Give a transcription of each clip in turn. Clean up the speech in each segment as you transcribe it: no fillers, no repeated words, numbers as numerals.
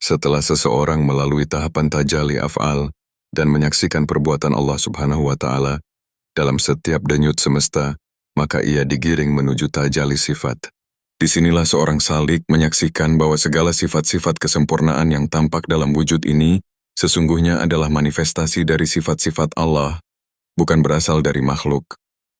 Setelah seseorang melalui tahapan tajalli af'al dan menyaksikan perbuatan Allah Subhanahu wa Ta'ala dalam setiap denyut semesta, maka ia digiring menuju tajalli sifat. Disinilah seorang salik menyaksikan bahwa segala sifat-sifat kesempurnaan yang tampak dalam wujud ini sesungguhnya adalah manifestasi dari sifat-sifat Allah, bukan berasal dari makhluk.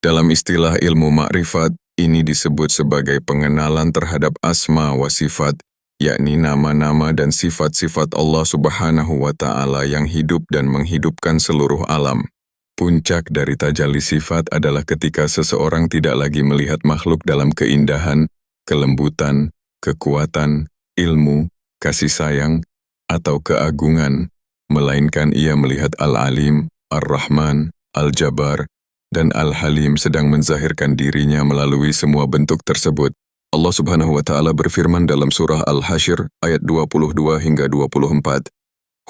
Dalam istilah ilmu ma'rifat, ini disebut sebagai pengenalan terhadap asma wa sifat, yakni nama-nama dan sifat-sifat Allah Subhanahu wa Ta'ala yang hidup dan menghidupkan seluruh alam. Puncak dari tajalli sifat adalah ketika seseorang tidak lagi melihat makhluk dalam keindahan, kelembutan, kekuatan, ilmu, kasih sayang, atau keagungan, melainkan ia melihat Al-Alim, Ar-Rahman, Al-Jabbar, dan Al-Halim sedang menzahirkan dirinya melalui semua bentuk tersebut. Allah Subhanahu wa Ta'ala berfirman dalam surah Al-Hasyr ayat 22 hingga 24.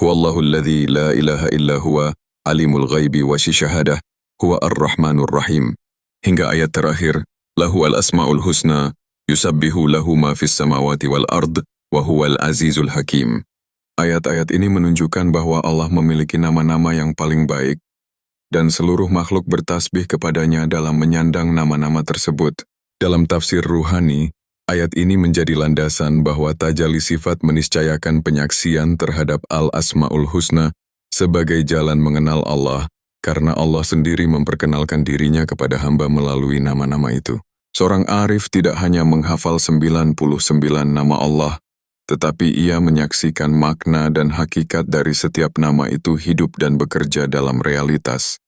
Huwallahu alladzi la ilaha illa huwa alimul ghaibi wa syahadah huwa ar-rahmanur rahim. Hingga ayat terakhir, lahu al-asma'ul husna yusabbihu lahu ma fis samawati wal ard wa huwal azizul hakim. Ayat-ayat ini menunjukkan bahwa Allah memiliki nama-nama yang paling baik dan seluruh makhluk bertasbih kepadanya dalam menyandang nama-nama tersebut. Dalam tafsir ruhani, ayat ini menjadi landasan bahwa tajalli sifat meniscayakan penyaksian terhadap Al-Asma'ul Husna sebagai jalan mengenal Allah, karena Allah sendiri memperkenalkan dirinya kepada hamba melalui nama-nama itu. Seorang arif tidak hanya menghafal 99 nama Allah, tetapi ia menyaksikan makna dan hakikat dari setiap nama itu hidup dan bekerja dalam realitas.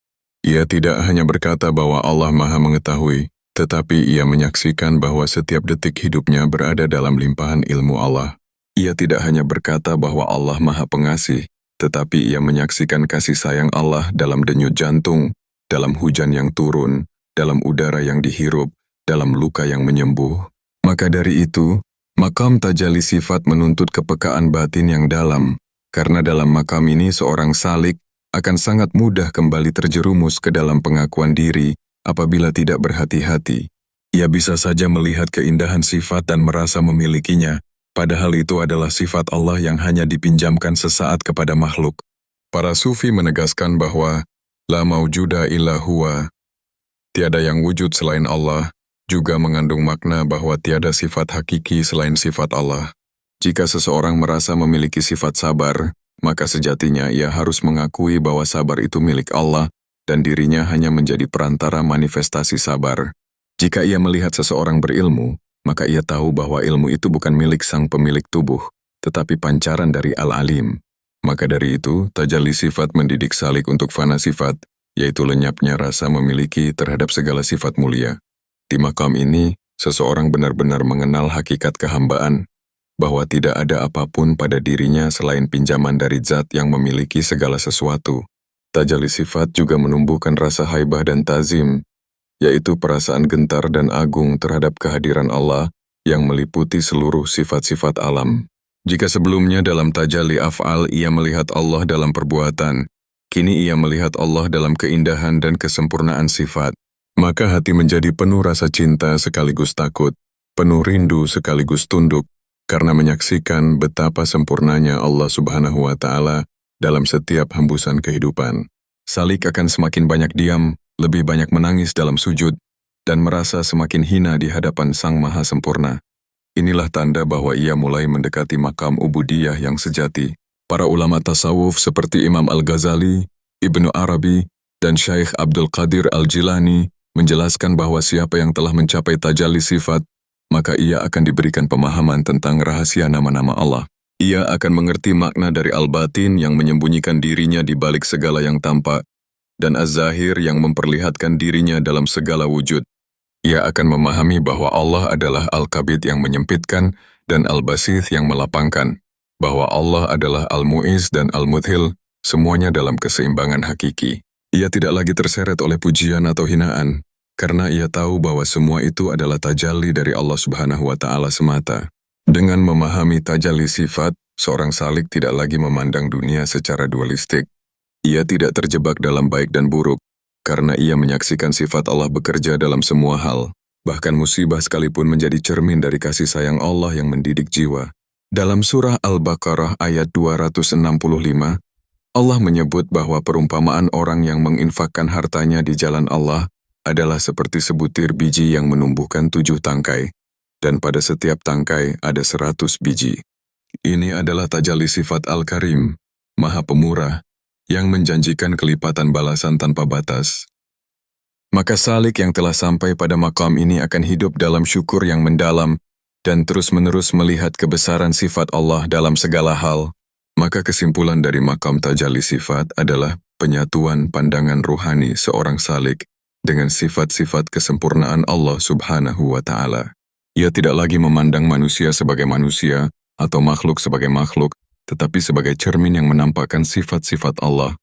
Ia tidak hanya berkata bahwa Allah Maha Mengetahui, tetapi ia menyaksikan bahwa setiap detik hidupnya berada dalam limpahan ilmu Allah. Ia tidak hanya berkata bahwa Allah Maha Pengasih, tetapi ia menyaksikan kasih sayang Allah dalam denyut jantung, dalam hujan yang turun, dalam udara yang dihirup, dalam luka yang menyembuh. Maka dari itu, makam tajalli sifat menuntut kepekaan batin yang dalam, karena dalam makam ini seorang salik akan sangat mudah kembali terjerumus ke dalam pengakuan diri apabila tidak berhati-hati. Ia bisa saja melihat keindahan sifat dan merasa memilikinya, padahal itu adalah sifat Allah yang hanya dipinjamkan sesaat kepada makhluk. Para sufi menegaskan bahwa la maujuda illa huwa, tiada yang wujud selain Allah, juga mengandung makna bahwa tiada sifat hakiki selain sifat Allah. Jika seseorang merasa memiliki sifat sabar, maka sejatinya ia harus mengakui bahwa sabar itu milik Allah dan dirinya hanya menjadi perantara manifestasi sabar. Jika ia melihat seseorang berilmu, maka ia tahu bahwa ilmu itu bukan milik sang pemilik tubuh, tetapi pancaran dari Al-Alim. Maka dari itu, tajalli sifat mendidik salik untuk fana sifat, yaitu lenyapnya rasa memiliki terhadap segala sifat mulia. Di makam ini, seseorang benar-benar mengenal hakikat kehambaan, bahwa tidak ada apapun pada dirinya selain pinjaman dari zat yang memiliki segala sesuatu. Tajalli sifat juga menumbuhkan rasa haibah dan tazim, yaitu perasaan gentar dan agung terhadap kehadiran Allah yang meliputi seluruh sifat-sifat alam. Jika sebelumnya dalam tajalli af'al ia melihat Allah dalam perbuatan, kini ia melihat Allah dalam keindahan dan kesempurnaan sifat. Maka hati menjadi penuh rasa cinta sekaligus takut, penuh rindu sekaligus tunduk, karena menyaksikan betapa sempurnanya Allah Subhanahu wa Ta'ala dalam setiap hembusan kehidupan. Salik akan semakin banyak diam, lebih banyak menangis dalam sujud, dan merasa semakin hina di hadapan Sang Maha Sempurna. Inilah tanda bahwa ia mulai mendekati makam ubudiyah yang sejati. Para ulama tasawuf seperti Imam Al-Ghazali, Ibnu Arabi, dan Syekh Abdul Qadir Al-Jilani menjelaskan bahwa siapa yang telah mencapai tajalli sifat, maka ia akan diberikan pemahaman tentang rahasia nama-nama Allah. Ia akan mengerti makna dari al-batin yang menyembunyikan dirinya di balik segala yang tampak, dan az-zahir yang memperlihatkan dirinya dalam segala wujud. Ia akan memahami bahwa Allah adalah al-kabid yang menyempitkan dan al-basith yang melapangkan, bahwa Allah adalah al-mu'iz dan al-mudhil, semuanya dalam keseimbangan hakiki. Ia tidak lagi terseret oleh pujian atau hinaan, karena ia tahu bahwa semua itu adalah tajalli dari Allah Subhanahu wa Ta'ala semata. Dengan memahami tajalli sifat, seorang salik tidak lagi memandang dunia secara dualistik. Ia tidak terjebak dalam baik dan buruk, karena ia menyaksikan sifat Allah bekerja dalam semua hal. Bahkan musibah sekalipun menjadi cermin dari kasih sayang Allah yang mendidik jiwa. Dalam surah Al-Baqarah ayat 265, Allah menyebut bahwa perumpamaan orang yang menginfakkan hartanya di jalan Allah adalah seperti sebutir biji yang menumbuhkan 7 tangkai, dan pada setiap tangkai ada 100 biji. Ini adalah tajalli sifat Al-Karim, Maha Pemurah, yang menjanjikan kelipatan balasan tanpa batas. Maka salik yang telah sampai pada maqam ini akan hidup dalam syukur yang mendalam dan terus-menerus melihat kebesaran sifat Allah dalam segala hal. Maka kesimpulan dari maqam tajalli sifat adalah penyatuan pandangan ruhani seorang salik dengan sifat-sifat kesempurnaan Allah Subhanahu wa Ta'ala. Ia tidak lagi memandang manusia sebagai manusia atau makhluk sebagai makhluk, tetapi sebagai cermin yang menampakkan sifat-sifat Allah.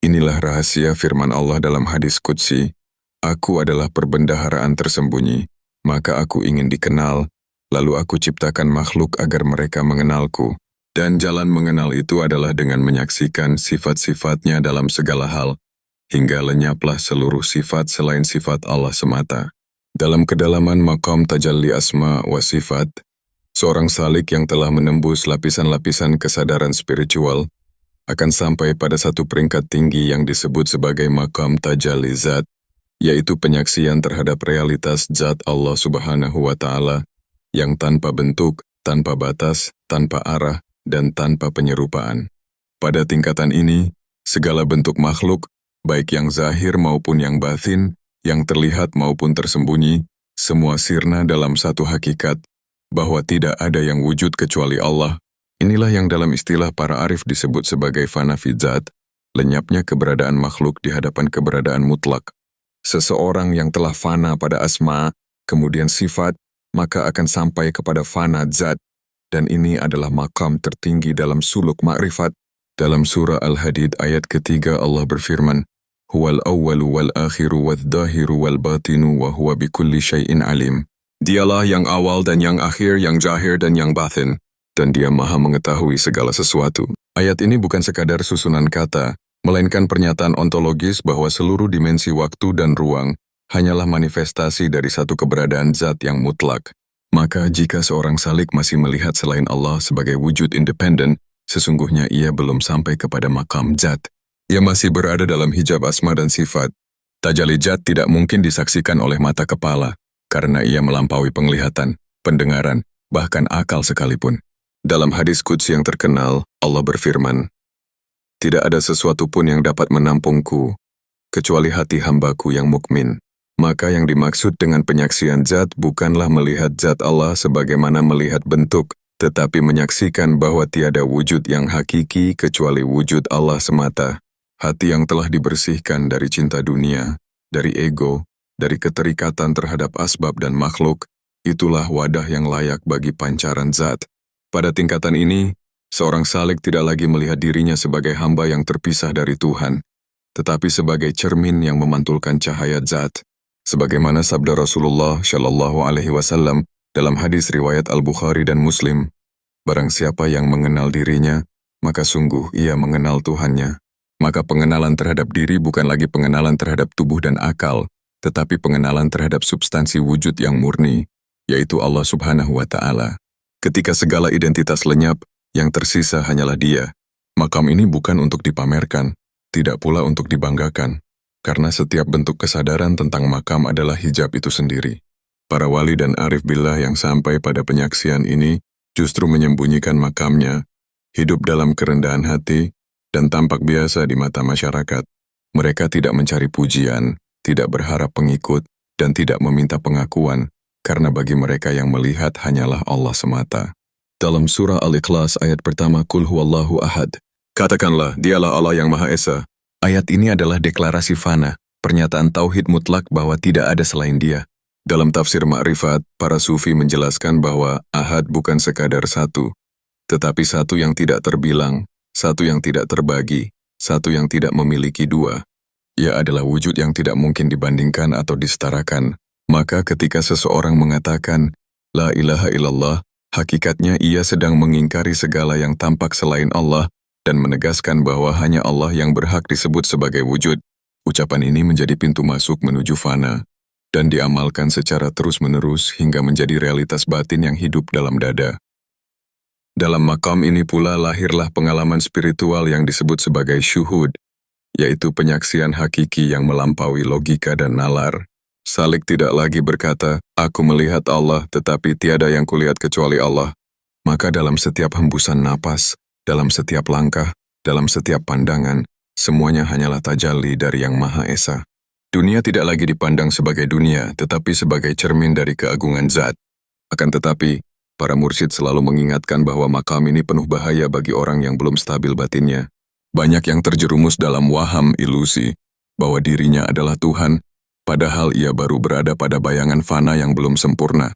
Inilah rahasia firman Allah dalam hadis qudsi, "Aku adalah perbendaharaan tersembunyi, maka aku ingin dikenal, lalu aku ciptakan makhluk agar mereka mengenalku." Dan jalan mengenal itu adalah dengan menyaksikan sifat-sifatnya dalam segala hal, hingga lenyaplah seluruh sifat selain sifat Allah semata. Dalam kedalaman maqam tajalli asma wa sifat, seorang salik yang telah menembus lapisan-lapisan kesadaran spiritual akan sampai pada satu peringkat tinggi yang disebut sebagai maqam tajalli zat, yaitu penyaksian terhadap realitas zat Allah Subhanahu wa Ta'ala yang tanpa bentuk, tanpa batas, tanpa arah, dan tanpa penyerupaan. Pada tingkatan ini, segala bentuk makhluk, baik yang zahir maupun yang batin, yang terlihat maupun tersembunyi, semua sirna dalam satu hakikat, bahwa tidak ada yang wujud kecuali Allah. Inilah yang dalam istilah para arif disebut sebagai fana fi zat, lenyapnya keberadaan makhluk di hadapan keberadaan mutlak. Seseorang yang telah fana pada asma, kemudian sifat, maka akan sampai kepada fana zat, dan ini adalah maqam tertinggi dalam suluk ma'rifat. Dalam surah Al-Hadid ayat ketiga Allah berfirman, "Huwal awwalu wal akhiru wal dhahiru wal batinu wa huwa bikulli syai'in alim." Dialah yang awal dan yang akhir, yang zahir dan yang batin, dan dia maha mengetahui segala sesuatu. Ayat ini bukan sekadar susunan kata, melainkan pernyataan ontologis bahwa seluruh dimensi waktu dan ruang hanyalah manifestasi dari satu keberadaan zat yang mutlak. Maka jika seorang salik masih melihat selain Allah sebagai wujud independen, sesungguhnya ia belum sampai kepada maqam zat. Ia masih berada dalam hijab asma dan sifat. Tajalli zat tidak mungkin disaksikan oleh mata kepala, karena ia melampaui penglihatan, pendengaran, bahkan akal sekalipun. Dalam hadis qudsi yang terkenal, Allah berfirman, "Tidak ada sesuatu pun yang dapat menampungku, kecuali hati hambaku yang mukmin." Maka yang dimaksud dengan penyaksian zat bukanlah melihat zat Allah sebagaimana melihat bentuk, tetapi menyaksikan bahwa tiada wujud yang hakiki kecuali wujud Allah semata. Hati yang telah dibersihkan dari cinta dunia, dari ego, dari keterikatan terhadap asbab dan makhluk, itulah wadah yang layak bagi pancaran zat. Pada tingkatan ini, seorang salik tidak lagi melihat dirinya sebagai hamba yang terpisah dari Tuhan, tetapi sebagai cermin yang memantulkan cahaya zat. Sebagaimana sabda Rasulullah Shallallahu Alaihi Wasallam dalam hadis riwayat Al-Bukhari dan Muslim, barang siapa yang mengenal dirinya, maka sungguh ia mengenal Tuhannya. Maka pengenalan terhadap diri bukan lagi pengenalan terhadap tubuh dan akal, tetapi pengenalan terhadap substansi wujud yang murni, yaitu Allah Subhanahu wa Ta'ala. Ketika segala identitas lenyap, yang tersisa hanyalah Dia. Maqam ini bukan untuk dipamerkan, tidak pula untuk dibanggakan, karena setiap bentuk kesadaran tentang maqam adalah hijab itu sendiri. Para wali dan arif billah yang sampai pada penyaksian ini justru menyembunyikan maqamnya, hidup dalam kerendahan hati, dan tampak biasa di mata masyarakat. Mereka tidak mencari pujian, tidak berharap pengikut, dan tidak meminta pengakuan, karena bagi mereka yang melihat hanyalah Allah semata. Dalam surah Al-Ikhlas ayat pertama, "Qul huwallahu ahad." Katakanlah, dialah Allah yang Maha Esa. Ayat ini adalah deklarasi fana, pernyataan tauhid mutlak bahwa tidak ada selain Dia. Dalam tafsir Ma'rifat, para sufi menjelaskan bahwa ahad bukan sekadar satu, tetapi satu yang tidak terbilang, satu yang tidak terbagi, satu yang tidak memiliki dua. Ia adalah wujud yang tidak mungkin dibandingkan atau disetarakan. Maka ketika seseorang mengatakan, "La ilaha illallah," hakikatnya ia sedang mengingkari segala yang tampak selain Allah, dan menegaskan bahwa hanya Allah yang berhak disebut sebagai wujud. Ucapan ini menjadi pintu masuk menuju fana, dan diamalkan secara terus-menerus hingga menjadi realitas batin yang hidup dalam dada. Dalam makam ini pula lahirlah pengalaman spiritual yang disebut sebagai syuhud, yaitu penyaksian hakiki yang melampaui logika dan nalar. Salik tidak lagi berkata, "Aku melihat Allah, tetapi tiada yang kulihat kecuali Allah." Maka dalam setiap hembusan napas, dalam setiap langkah, dalam setiap pandangan, semuanya hanyalah tajalli dari Yang Maha Esa. Dunia tidak lagi dipandang sebagai dunia, tetapi sebagai cermin dari keagungan zat. Akan tetapi, para mursyid selalu mengingatkan bahwa makam ini penuh bahaya bagi orang yang belum stabil batinnya. Banyak yang terjerumus dalam waham ilusi bahwa dirinya adalah Tuhan, padahal ia baru berada pada bayangan fana yang belum sempurna.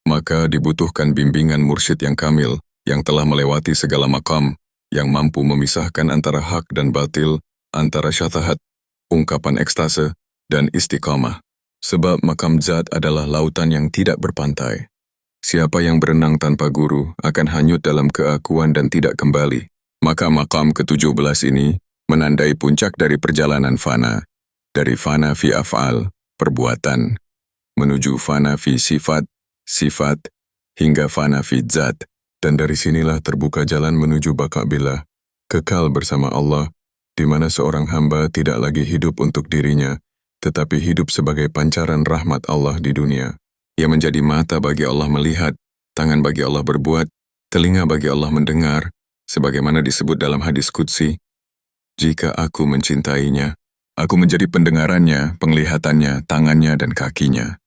Maka dibutuhkan bimbingan mursyid yang kamil, yang telah melewati segala makam, yang mampu memisahkan antara hak dan batil, antara syatahat, ungkapan ekstase, dan istiqamah. Sebab makam zat adalah lautan yang tidak berpantai. Siapa yang berenang tanpa guru akan hanyut dalam keakuan dan tidak kembali. Maka makam ke-17 ini menandai puncak dari perjalanan fana, dari fana fi af'al, perbuatan, menuju fana fi sifat, hingga fana fi zat, dan dari sinilah terbuka jalan menuju baka billah, kekal bersama Allah, di mana seorang hamba tidak lagi hidup untuk dirinya, tetapi hidup sebagai pancaran rahmat Allah di dunia. Ia menjadi mata bagi Allah melihat, tangan bagi Allah berbuat, telinga bagi Allah mendengar, sebagaimana disebut dalam hadis qudsi, "Jika aku mencintainya, aku menjadi pendengarannya, penglihatannya, tangannya, dan kakinya."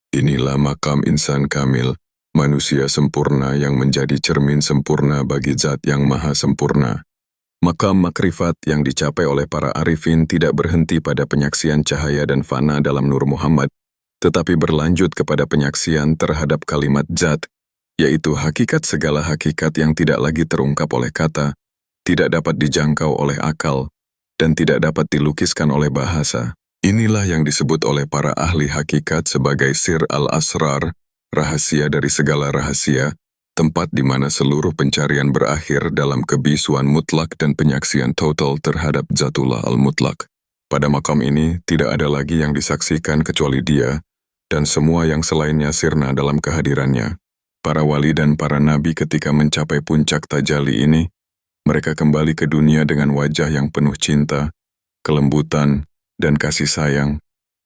Inilah makam insan kamil, manusia sempurna yang menjadi cermin sempurna bagi zat yang maha sempurna. Makam makrifat yang dicapai oleh para arifin tidak berhenti pada penyaksian cahaya dan fana dalam Nur Muhammad, tetapi berlanjut kepada penyaksian terhadap kalimat zat, yaitu hakikat segala hakikat yang tidak lagi terungkap oleh kata, tidak dapat dijangkau oleh akal, dan tidak dapat dilukiskan oleh bahasa. Inilah yang disebut oleh para ahli hakikat sebagai sir al-asrar, rahasia dari segala rahasia, tempat di mana seluruh pencarian berakhir dalam kebisuan mutlak dan penyaksian total terhadap Zatullah al-Mutlak. Pada makam ini, tidak ada lagi yang disaksikan kecuali dia, dan semua yang selainnya sirna dalam kehadirannya. Para wali dan para nabi ketika mencapai puncak tajalli ini, mereka kembali ke dunia dengan wajah yang penuh cinta, kelembutan, dan kasih sayang,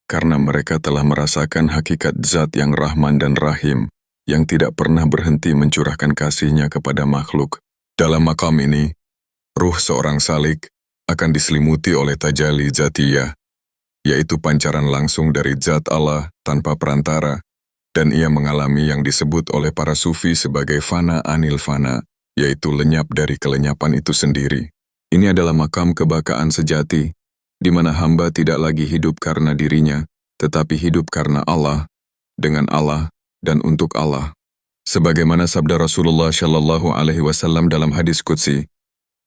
karena mereka telah merasakan hakikat zat yang Rahman dan Rahim, yang tidak pernah berhenti mencurahkan kasihnya kepada makhluk. Dalam makam ini, ruh seorang salik akan diselimuti oleh tajalli zatiyah, yaitu pancaran langsung dari zat Allah tanpa perantara, dan ia mengalami yang disebut oleh para sufi sebagai fana anil fana, yaitu lenyap dari kelenyapan itu sendiri. Ini adalah makam kebakaan sejati, di mana hamba tidak lagi hidup karena dirinya, tetapi hidup karena Allah, dengan Allah, dan untuk Allah. Sebagaimana sabda Rasulullah Shallallahu Alaihi Wasallam dalam hadis qudsi,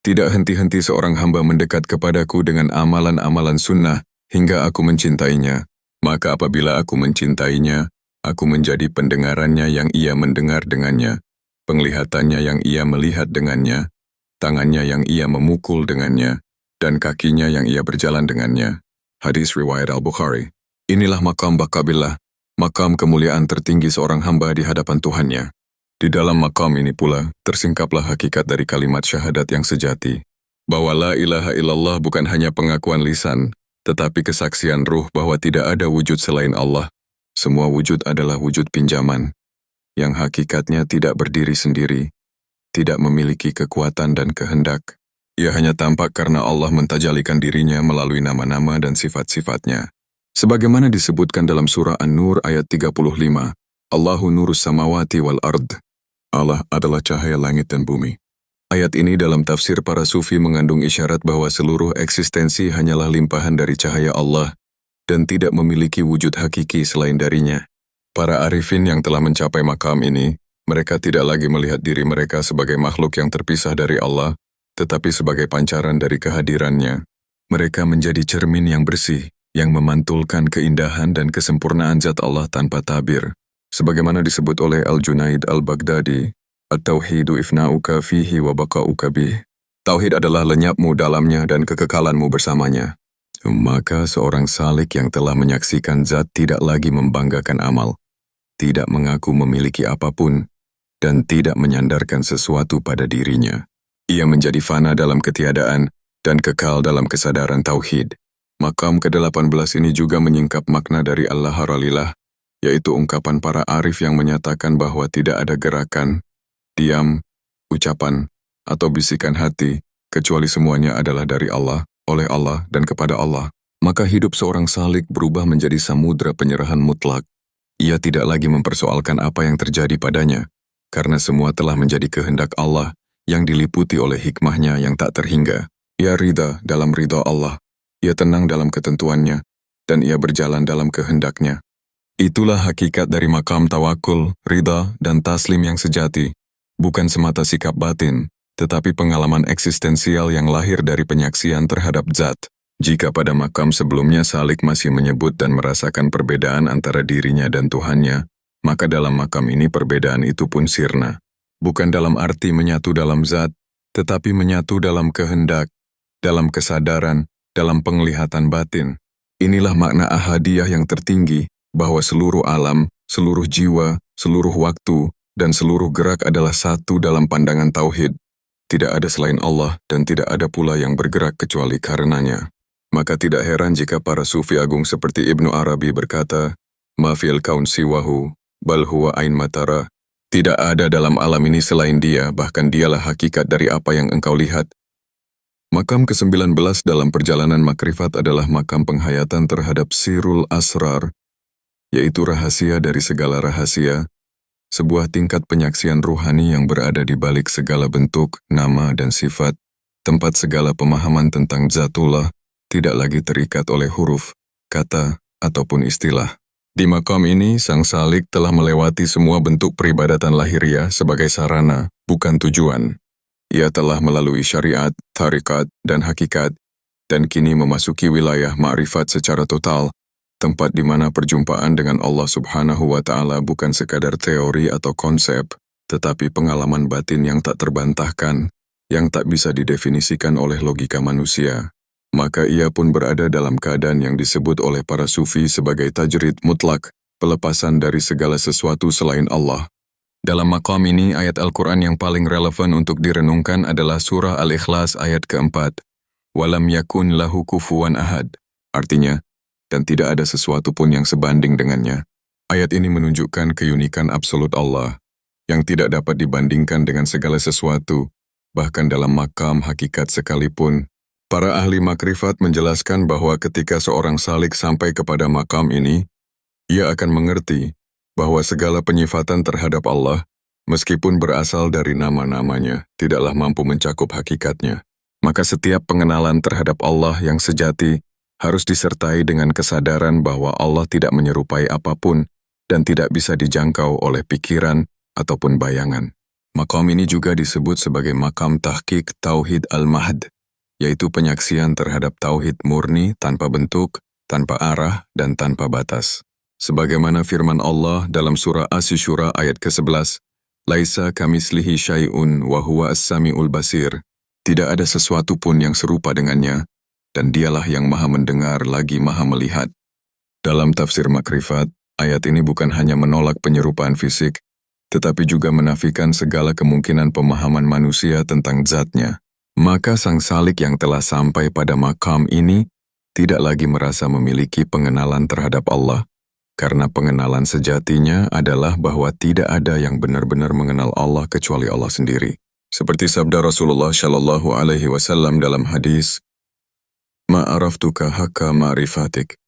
"Tidak henti-henti seorang hamba mendekat kepadaku dengan amalan-amalan sunnah hingga aku mencintainya. Maka apabila aku mencintainya, aku menjadi pendengarannya yang ia mendengar dengannya, penglihatannya yang ia melihat dengannya, tangannya yang ia memukul dengannya, dan kakinya yang ia berjalan dengannya." Hadis riwayat Al-Bukhari. Inilah makam bakabillah, makam kemuliaan tertinggi seorang hamba di hadapan Tuhannya. Di dalam makam ini pula, tersingkaplah hakikat dari kalimat syahadat yang sejati, bahwa la ilaha illallah bukan hanya pengakuan lisan, tetapi kesaksian ruh bahwa tidak ada wujud selain Allah. Semua wujud adalah wujud pinjaman, yang hakikatnya tidak berdiri sendiri, tidak memiliki kekuatan dan kehendak. Ia hanya tampak karena Allah mentajalikan dirinya melalui nama-nama dan sifat-sifatnya. Sebagaimana disebutkan dalam surah An-Nur ayat 35, Allahu nurus samawati wal ard. Allah adalah cahaya langit dan bumi. Ayat ini dalam tafsir para sufi mengandung isyarat bahwa seluruh eksistensi hanyalah limpahan dari cahaya Allah dan tidak memiliki wujud hakiki selain darinya. Para arifin yang telah mencapai makam ini, mereka tidak lagi melihat diri mereka sebagai makhluk yang terpisah dari Allah, tetapi sebagai pancaran dari kehadirannya. Mereka menjadi cermin yang bersih, yang memantulkan keindahan dan kesempurnaan zat Allah tanpa tabir. Sebagaimana disebut oleh Al-Junaid Al-Baghdadi, At-Tauhidu ifna'uka fihi wa baka'uka bih. Tauhid adalah lenyapmu dalamnya dan kekekalanmu bersamanya. Maka seorang salik yang telah menyaksikan zat tidak lagi membanggakan amal, tidak mengaku memiliki apapun, dan tidak menyandarkan sesuatu pada dirinya. Ia menjadi fana dalam ketiadaan dan kekal dalam kesadaran tauhid. Maqam ke-18 ini juga menyingkap makna dari Allah-Ralilah, yaitu ungkapan para arif yang menyatakan bahwa tidak ada gerakan, diam, ucapan, atau bisikan hati, kecuali semuanya adalah dari Allah, oleh Allah, dan kepada Allah. Maka hidup seorang salik berubah menjadi samudra penyerahan mutlak. Ia tidak lagi mempersoalkan apa yang terjadi padanya, karena semua telah menjadi kehendak Allah yang diliputi oleh hikmahnya yang tak terhingga. Ia ridha dalam ridha Allah, ia tenang dalam ketentuannya, dan ia berjalan dalam kehendaknya. Itulah hakikat dari makam tawakul, ridha, dan taslim yang sejati, bukan semata sikap batin, tetapi pengalaman eksistensial yang lahir dari penyaksian terhadap zat. Jika pada makam sebelumnya salik masih menyebut dan merasakan perbedaan antara dirinya dan Tuhannya, maka dalam makam ini perbedaan itu pun sirna. Bukan dalam arti menyatu dalam zat, tetapi menyatu dalam kehendak, dalam kesadaran, dalam penglihatan batin. Inilah makna ahadiyah yang tertinggi, bahwa seluruh alam, seluruh jiwa, seluruh waktu, dan seluruh gerak adalah satu dalam pandangan tauhid. Tidak ada selain Allah dan tidak ada pula yang bergerak kecuali karenanya. Maka tidak heran jika para sufi agung seperti Ibnu Arabi berkata, "Ma fil kaun siwahu, bal huwa ain matara." Tidak ada dalam alam ini selain dia, bahkan dialah hakikat dari apa yang engkau lihat. Makam ke-19 dalam perjalanan makrifat adalah makam penghayatan terhadap sirul asrar, yaitu rahasia dari segala rahasia, sebuah tingkat penyaksian ruhani yang berada di balik segala bentuk, nama, dan sifat, tempat segala pemahaman tentang zatullah tidak lagi terikat oleh huruf, kata, ataupun istilah. Di makam ini, sang salik telah melewati semua bentuk peribadatan lahiriah sebagai sarana, bukan tujuan. Ia telah melalui syariat, tarikat, dan hakikat, dan kini memasuki wilayah ma'rifat secara total, tempat di mana perjumpaan dengan Allah Subhanahu wa Ta'ala bukan sekadar teori atau konsep, tetapi pengalaman batin yang tak terbantahkan, yang tak bisa didefinisikan oleh logika manusia. Maka ia pun berada dalam keadaan yang disebut oleh para sufi sebagai tajrid mutlak, pelepasan dari segala sesuatu selain Allah. Dalam maqam ini, ayat Al-Quran yang paling relevan untuk direnungkan adalah surah Al-Ikhlas ayat keempat. Walam yakun lahu kufuwan ahad. Artinya, dan tidak ada sesuatu pun yang sebanding dengannya. Ayat ini menunjukkan keunikan absolut Allah, yang tidak dapat dibandingkan dengan segala sesuatu, bahkan dalam makam hakikat sekalipun. Para ahli makrifat menjelaskan bahwa ketika seorang salik sampai kepada makam ini, ia akan mengerti bahwa segala penyifatan terhadap Allah, meskipun berasal dari nama-namanya, tidaklah mampu mencakup hakikatnya. Maka setiap pengenalan terhadap Allah yang sejati harus disertai dengan kesadaran bahwa Allah tidak menyerupai apapun dan tidak bisa dijangkau oleh pikiran ataupun bayangan. Makam ini juga disebut sebagai makam tahqiq tauhid al-mahd, yaitu penyaksian terhadap tauhid murni tanpa bentuk, tanpa arah, dan tanpa batas. Sebagaimana firman Allah dalam surah Asy-Syura ayat ke-11, "Laisa kamislihi syai'un wa huwa as-sami'ul basir." Tidak ada sesuatu pun yang serupa dengannya, dan dialah yang maha mendengar lagi maha melihat. Dalam tafsir makrifat, ayat ini bukan hanya menolak penyerupaan fisik, tetapi juga menafikan segala kemungkinan pemahaman manusia tentang zatnya. Maka sang salik yang telah sampai pada makam ini tidak lagi merasa memiliki pengenalan terhadap Allah, karena pengenalan sejatinya adalah bahwa tidak ada yang benar-benar mengenal Allah kecuali Allah sendiri. Seperti sabda Rasulullah Shallallahu Alaihi Wasallam dalam hadis, "Ma'araftuka haqqa ma'rifatik."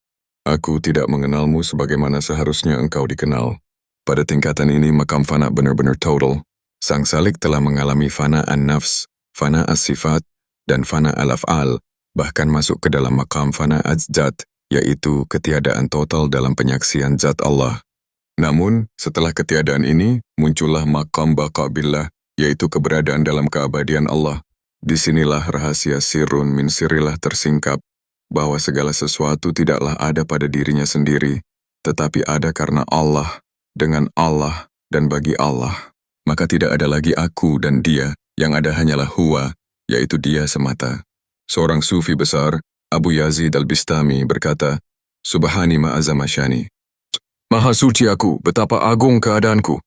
Aku tidak mengenalmu sebagaimana seharusnya engkau dikenal. Pada tingkatan ini makam fana benar-benar total. Sang salik telah mengalami fana an-nafs, fana as-sifat, dan fana al-af'al, bahkan masuk ke dalam makam fana az-zat, yaitu ketiadaan total dalam penyaksian zat Allah. Namun, setelah ketiadaan ini, muncullah makam baqa billah, yaitu keberadaan dalam keabadian Allah. Disinilah rahasia sirrun min sirilah tersingkap, bahwa segala sesuatu tidaklah ada pada dirinya sendiri, tetapi ada karena Allah, dengan Allah, dan bagi Allah. Maka tidak ada lagi aku dan dia, yang ada hanyalah huwa, yaitu dia semata. Seorang sufi besar, Abu Yazid al-Bistami berkata, "Subhani ma'azama syani." Maha suci aku, betapa agung keadaanku.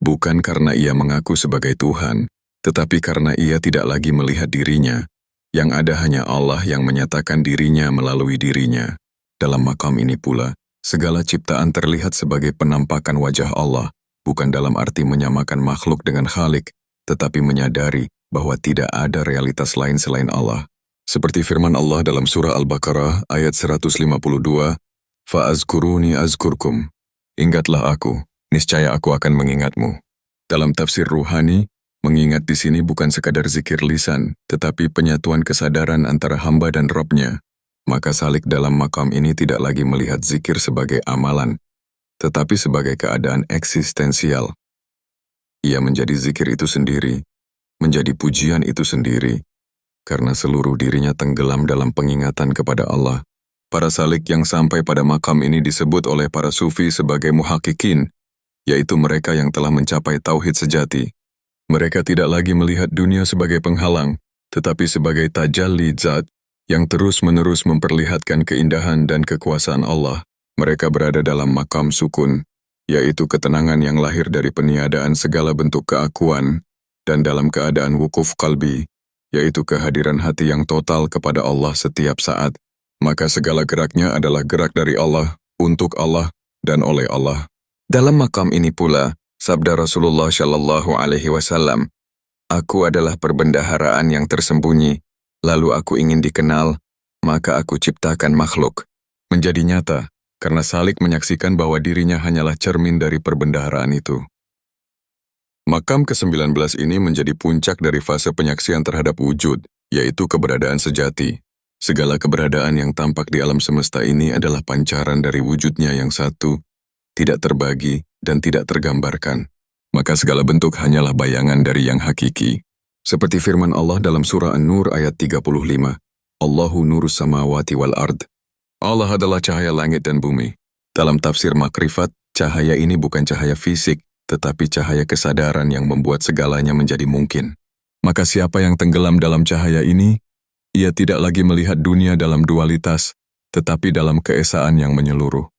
Bukan karena ia mengaku sebagai Tuhan, tetapi karena ia tidak lagi melihat dirinya, yang ada hanya Allah yang menyatakan dirinya melalui dirinya. Dalam makam ini pula, segala ciptaan terlihat sebagai penampakan wajah Allah, bukan dalam arti menyamakan makhluk dengan Khalik, tetapi menyadari bahwa tidak ada realitas lain selain Allah. Seperti firman Allah dalam surah Al-Baqarah ayat 152, "Fa'azkuruni azkurkum." Ingatlah aku, niscaya aku akan mengingatmu. Dalam tafsir ruhani, mengingat di sini bukan sekadar zikir lisan, tetapi penyatuan kesadaran antara hamba dan Rabb-Nya. Maka Salik dalam makam ini tidak lagi melihat zikir sebagai amalan, tetapi sebagai keadaan eksistensial. Ia menjadi zikir itu sendiri, menjadi pujian itu sendiri, karena seluruh dirinya tenggelam dalam pengingatan kepada Allah. Para salik yang sampai pada makam ini disebut oleh para sufi sebagai muhakikin, yaitu mereka yang telah mencapai tauhid sejati. Mereka tidak lagi melihat dunia sebagai penghalang, tetapi sebagai tajalli zat yang terus-menerus memperlihatkan keindahan dan kekuasaan Allah. Mereka berada dalam makam sukun, yaitu ketenangan yang lahir dari peniadaan segala bentuk keakuan, dan dalam keadaan wukuf qalbi, yaitu kehadiran hati yang total kepada Allah setiap saat. Maka segala geraknya adalah gerak dari Allah, untuk Allah, dan oleh Allah. Dalam makam ini pula, sabda Rasulullah Shallallahu Alaihi Wasallam, "Aku adalah perbendaharaan yang tersembunyi, lalu aku ingin dikenal, maka aku ciptakan makhluk." Menjadi nyata, karena Salik menyaksikan bahwa dirinya hanyalah cermin dari perbendaharaan itu. Makam ke-19 ini menjadi puncak dari fase penyaksian terhadap wujud, yaitu keberadaan sejati. Segala keberadaan yang tampak di alam semesta ini adalah pancaran dari wujudnya yang satu, tidak terbagi dan tidak tergambarkan. Maka segala bentuk hanyalah bayangan dari yang hakiki. Seperti firman Allah dalam surah An-Nur ayat 35, "Allahu nurus samawati wal ard." Allah adalah cahaya langit dan bumi. Dalam tafsir Makrifat, cahaya ini bukan cahaya fisik, tetapi cahaya kesadaran yang membuat segalanya menjadi mungkin. Maka siapa yang tenggelam dalam cahaya ini, ia tidak lagi melihat dunia dalam dualitas, tetapi dalam keesaan yang menyeluruh.